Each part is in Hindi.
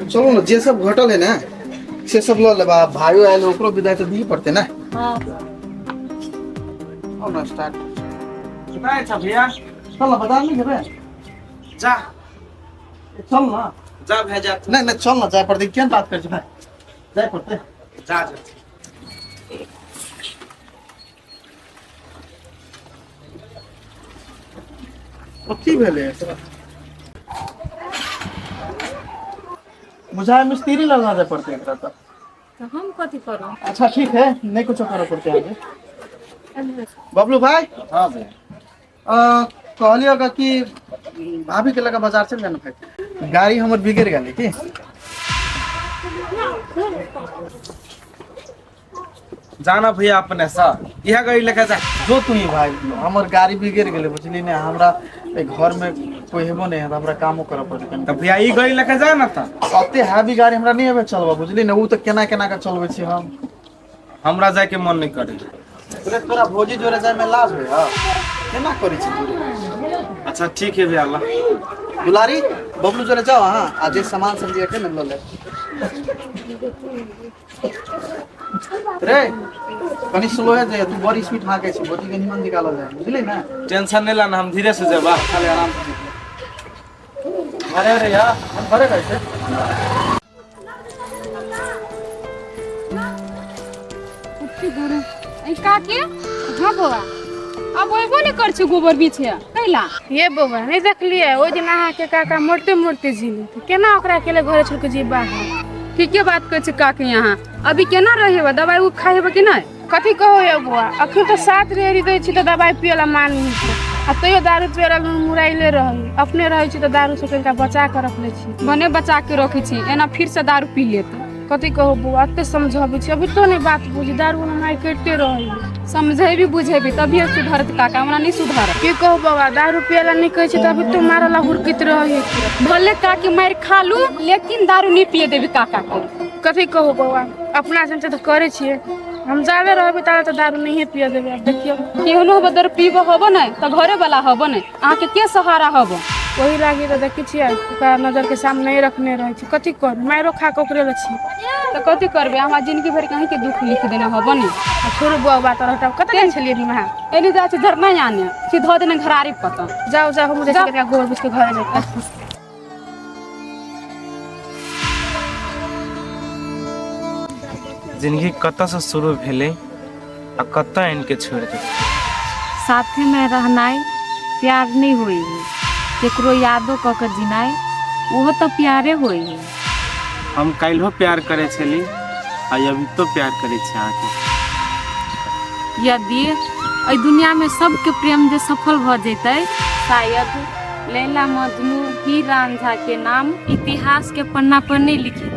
चलो ना जे सब घटल है ना से सब लो ले भाइयों आयल ओकरो विदाई तो दिए पड़ते ना। हाँ आओ ना स्टार्ट कितना अच्छा भैया चल ना बता नहीं है जा चल ना जा भैया जा नहीं नहीं चल ना जाए पड़ते क्या बात कर भाई जाए पड़ते जा जा की भेले मुझे मिस्त्री लगा दे पड़ते एकरा तो हम कथी करो। अच्छा ठीक है नहीं कुछ करो पड़ते आगे बबलू भाई। हां भैया कहलिएगा कि भाभी के लगा बाजार चल जाना भाई गाड़ी हमर बिगड़ गेल की जाना भैया अपने सा यह गाड़ी लेके जा जो तू ही भाई हमर गाड़ी बिगड़ गेले बुझली ने हमरा घर में कोई हेबो नहीं है तो हमरा कामो करे पड़ते तब भैया ई गाड़ी लेके जा ना था अते हैवी गाड़ी हमरा नहीं आबे चलबा बुझली ने उ तो केना केना के चलबे छी हम हमरा जाए के मन नहीं करे तोरे तोरा भोजी जोरे जाय में लाज होय हां केना करी छी तू अच्छा ठीक है भैया अल्लाह दुलारी बबलू जोरे जाओ हां आज सामान सब दिए के न ले रे कनी स्लो है जे तू बड़ी स्पीड भागे छी बोटी के निमन निकाल जाए बुझली ना टेंशन नहीं लेना हम धीरे से जाबा खाली आराम से अरे अरे यार हम भरे कैसे काके हाँ बउआ अब वो बोले कर छी गोबर बीछे कैला ये बउआ नहीं देखलिए ओ दिन अहाँ के काका मोड़ते मोड़ते झीले तो केना ओकरा अकेले घरे छोड़ के जी बाहर। ठीके बात कर छी काके यहाँ अभी केना रहे दवाई उ खाएबे कि नहीं कथी कहो ये बउआ अखन तो 7 रेड़ी दै छी तो दवाई पियला मान आ तैयो दारू पियला मुराइले रही अपने रहे छी तो दारू से कनिका बचा के रखले छी बने बचा के रखी छी एना फिर से दारू पी लेते कथी कहो बउआ अते समझाबे छी अभी तो नहीं बात बुझी दारू में मार करते रही समझेबी बुझेबी तभी सुधरत काका हमरा नहीं सुधर की कहो बउआ दारू पियला नहीं कहै छी तभी तो मारला हुरकित रही भले काके मार खा लू लेकिन दारू नहीं पिए देबी काका को कथी कहो बउआ अपना से तो करे छिए हम जावे रहबे तारा तो दारू नहीं पिए देबे अब देखियो केहनो बदर पीबो होबो नहीं तो घरे वाला होबो नहीं आहाँ के सहारा होबो वही लागी तो देखी छिए ओकरा नजर के सामने नहीं रखने रहे छी कथी कर मारो खा के ओकरे छी तो कथी करबे हमरा जिंदगी भर कहीं के दुख लिख देना होबो नहीं छोड़ बुआ बात रहता कतै छलिए नी महा एली जा छी धर नहीं आने सीधा देने घरारी पता जाओ जाओ हम जैसे के गोबर बिछ के घरे जाता जिंदगी कत से शुरू भेले आ कत इनके छोड़ दे साथे में रहनाई प्यार नहीं होई केकरो यादो क के जिनाई वो तो प्यारे होई हम काल्हो प्यार करे छली आ अभी तो प्यार करे छी आके यदि ए दुनिया में सबके प्रेम जे सफल भ जैते शायद लैला मजनू हीर रांझा के नाम इतिहास के पन्ना पर नहीं लिखी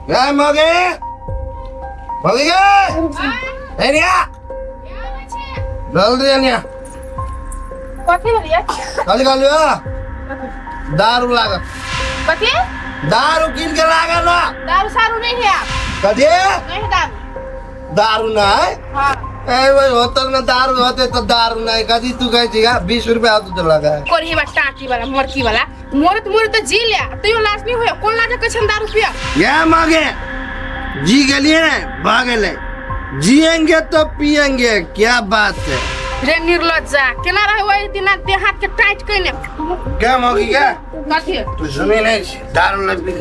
Gel Magi! Magi gel! Hey ya! जल्दी आनिया कथी भलिया कल कल दारू लागा कथी दारू किन के लागा ना दारू सारू नहीं है आप कथी नहीं दारू दारू ना है हां ए भाई होटल में दारू होते तो दारू नहीं कथी तू कह छिगा 20 रुपया तो लगा है कोरी बा टाटी वाला मरकी वाला मोर तो जी ले तैयो लाज नहीं होय कोन लाज के छन दारू पिया ये मांगे जी के लिए भागले जिएंगे तो पिएंगे क्या बात है रे निर्लज्जा केना रहे ओइ दिन दे हाथ के टाइट कइने क्या मांगी क्या कथी तू सुनी नहीं दारू लग भी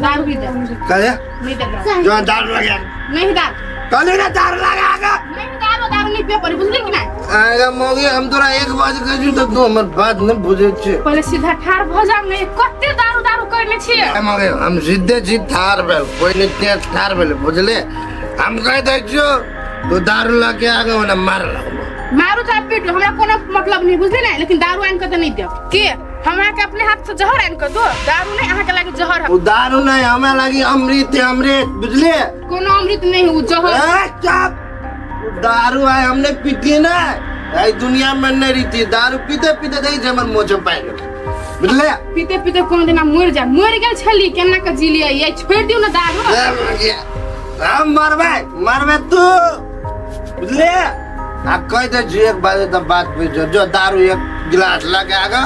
दारू भी दे कहे नहीं दे जो दारू लगा नहीं दारू कल ना दारू लगागा नहीं दारू नहीं पे पर बुझली कि नहीं आएगा मोगी हम तोरा 1 बजे कहू तो तू हमर बात न बुझे छे पहले सीधा ठार भ जा नहीं कत्ते दारू करने छिए मोगी हम सीधे जी ठार भेल कोई नहीं तेज ठार भेल बुझले हम कह दै छियो तू दारू लगे आगे ओना मार लगबो मारू चाहे पीटू हमरा कोनो मतलब नहीं बुझली ना, लेकिन दारू आन के तो नहीं देब के हमरा के अपने हाथ से जहर आन के दो, दारू नहीं अहाँ के लागे जहर है। वो दारू नहीं हमें लगी अमृत है, अमृत बुझलिए। कोनो अमृत नहीं है वो जहर। चुप, दारू है हमने पीती ना, आई दुनिया में नहीं रही। दारू पीते पीते देखी जमन मोचो पाए बुझले। पीते पीते कोनो दिन मर गेल छली केना के जी लिया, ये छोड़ दियो ना दारू। हम मरबे तू बुझले। आ कह दे जी एक बार तो बात पे जो दारू एक गिलास लगा आगा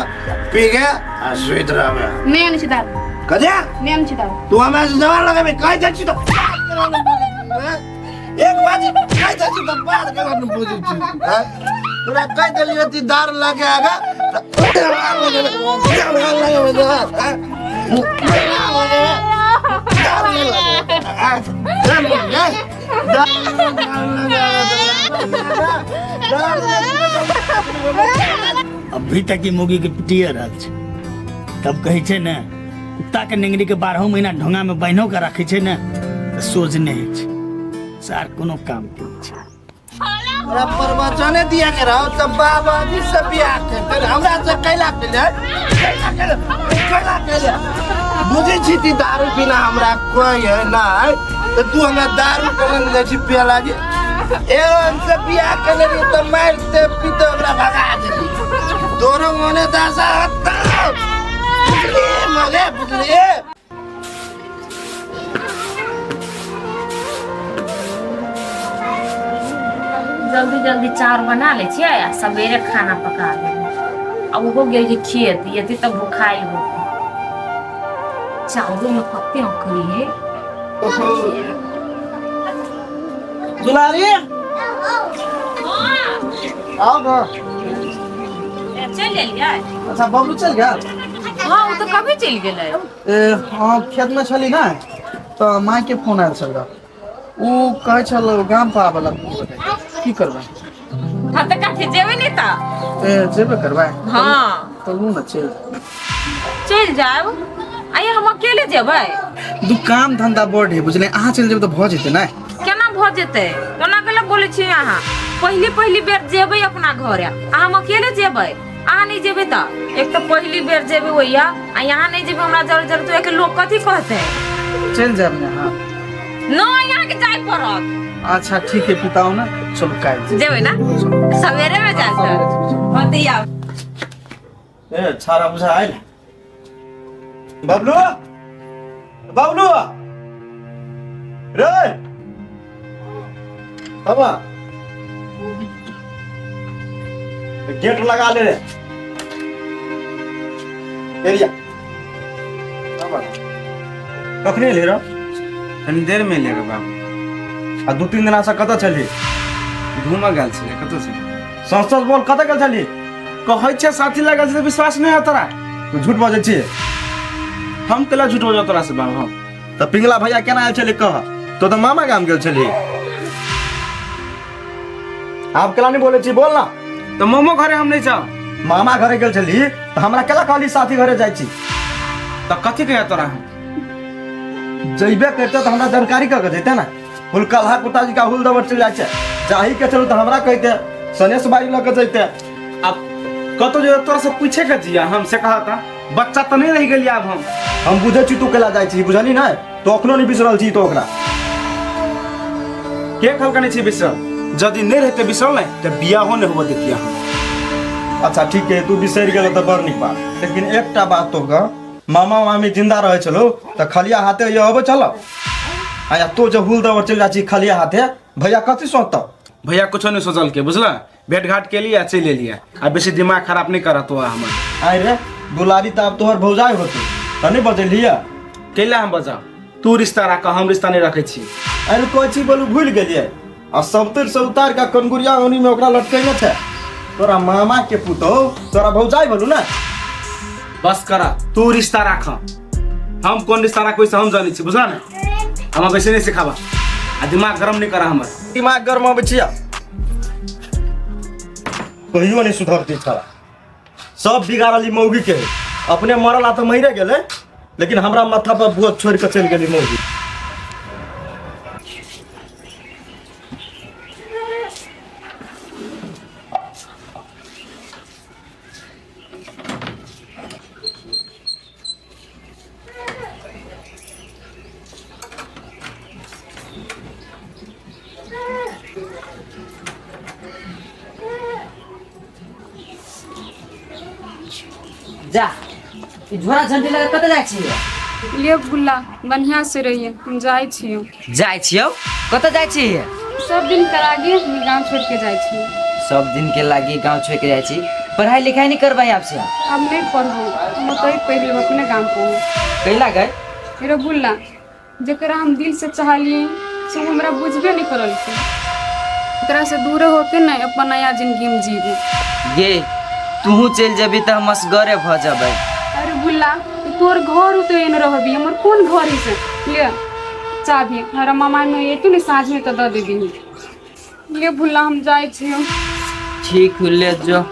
पी गया आ स्वीट रहा नहीं आनी दारू कदे नहीं आनी दारू। तू हमें से जवान लगा में कह दे छी तो एक बात कह दे छी तो बात के न बुझी छी तोरा कह देलिए ती दारू लगा आगा अभी तक की मुगी के पिटिए रहल छै, तब कहै छै ने कुत्ता के नेंगरी के 12 महीना ढोंगा में बान्हो के रखे छै ने तो सोच नहीं है छै। सार कोनो काम के छै हमरा प्रवचने दिया के रहो तब बाबा जी से बियाह कर हमरा से कैला कैला बुझे छी ती दारू बिना हमरा कोई है ना, तो तू हमरा दारू करन दे छी पिया लागे एन से बियाह करले तो मारते पीते हमरा भगा देली तोरो मने दासा हत्ता मगे बुझलिए। जल्दी जल्दी चार बना ले छियै आ सवेरे खाना पका ले। अब वो गेल जे खेत यदि तब भूखाई हो चावल में पत्ते करी है। दुलारी आओ ना। चल गेलियै? अच्छा बबलू चल गया? हाँ वो तो कभी चल गेलै। हाँ खेत में छली ना तो माँ के फोन आयल छल, वो कहे छल गाम पर आबे की करबे। हाँ तो कथी जेबे नहीं ता? जेबे करबे। हाँ तो लू ना चल जाओ। आइए हम अकेले जेबै? दू काम धंधा बढ़ है बुझले, अहाँ चल जेबे तो भ जेते ना। केना भ जेते? केना गलत बोले छी अहाँ? पहली बेर जेबै अपना घर, हम अकेले जेबै? अहाँ नहीं जेबै त एक तो पहली बेर जेबै ओइया आ यहाँ नहीं जेबै हमरा जरूर जरूर तो एक लोग कथी कहते? चल जाब ना। हाँ न यहाँ के जाय पड़त। अच्छा ठीक है पिताओ ना, चलो काल जेबै ना सवेरे में जाते बतिया। ए छारा बुझा आइल बबलू बबलू रे बाबा गेट लगा ले रे एरिया बाबा कखने ले रहा कनी देर में लेगा बाबू। आ 2-3 दिन से कतऽ छली? घूम गेल छलै कतौ से। सच सच बोल कतऽ गेल छली? कहै छै साथी लगल छै विश्वास नहीं है तोरा? तू झूठ बजै छी। हम केला झूठ बजौ तोरा से बाबू? तऽ पिंगला भैया केना आयल छली कह? तो मामा गाम गेल छली। आप केला नहीं बोले छी, बोल ना। तो मोमो घरे हम नहीं जाओ। मामा घरे गेल छली तऽ हमरा केला कहली साथी घरे जाइ छी? तो कथी कहे तोरा? जइबे करते तो हमरा जानकारी कह के देते ना। हुल कल्हा कुत्ता जी का हुल दबर चल जाए छै, जाही के चलू तो हमरा कहते सनेश बाड़ी लग के जैते। अब कतो जो तोरा से पूछे के जिया हमसे कहा था बच्चा तो नहीं रह गेलिया। अब हम बुझे छी तू केला जाइ छी, बुझली ना? तो अखनो नहीं बिसरल छी तो ओकरा के खल कने छी बिसरल? जदि नहीं रहते बिसरल नहीं तो बियाहो नहीं होबे देतिया हम। अच्छा ठीक है तू बिसर गेल तो बड़ निक बात, लेकिन एकटा बात तो का मामा मामी जिंदा रहे चलो तो खलिया हाथे ये अब चल आया तो जब हुल दबर चल जाची खलिया हाथे भैया कथी सोचता? भैया कुछ नहीं सोचल के बुझला, भेंट घाट के लिए चले लिया। अब बेसी दिमाग खराब नहीं करा तो हमर। आय रे दुलारी त अब तोहर भौजाई होतो त नहीं बजलिया केला हम बजा तू रिश्ता रख हम रिश्ता नहीं रखे छी। अरे कोई चीज बोलू भूल गेलिए आ सबतर से उतार का कनगुरिया ओनी में ओकरा लटकैने छै। तोरा मामा के पुतो तोरा भौजाई बोलू ना। बस करा तू रिश्ता रख, हम कौन रिश्ता रखो से हम जानी छी बुझला ना। हम वैसे नहीं सिखावा आ दिमाग गरम नहीं करा हमर। दिमाग गरम आबै छिया कहियो नहीं सुधरती छला, सब बिगाड़ली मौगी के। अपने मरला तो मरे गेले, लेकिन हमरा माथा पर भूत छोड़ के चल गेली मौगी। जा ई झोरा झंडी लगा कतऽ जाइ छियै ले बुल्ला बढ़िया से रहिए हम जाइ छियो जाइ छियौ कतऽ जाइ छियै सब दिन के आगे हम गांव छोड़ के जाइ छियो सब दिन के लागी गांव छोड़ के जाइ छी पढ़ाई लिखाई नहीं करबै आपसे अब नहीं पढ़ो हम तो पढ़ लेब अपने गांव को कैला गए मेरा बुल्ला जकरा हम दिल से चाहलिए से हमरा बुझबे नहीं करल छै ओकरा से दूर होके ना अपन नया जिंदगी में जीबे गे तूहू चल जेबी त हम असगरे भ जेबै अरे बुल्ला तोर घर तो एने रहबी हमर कौन घर है से ले चाबी हमारा मामा में ये तू ने साँझ में तो दे देबी ले बुल्ला हम जाय छियो ठीक ले जो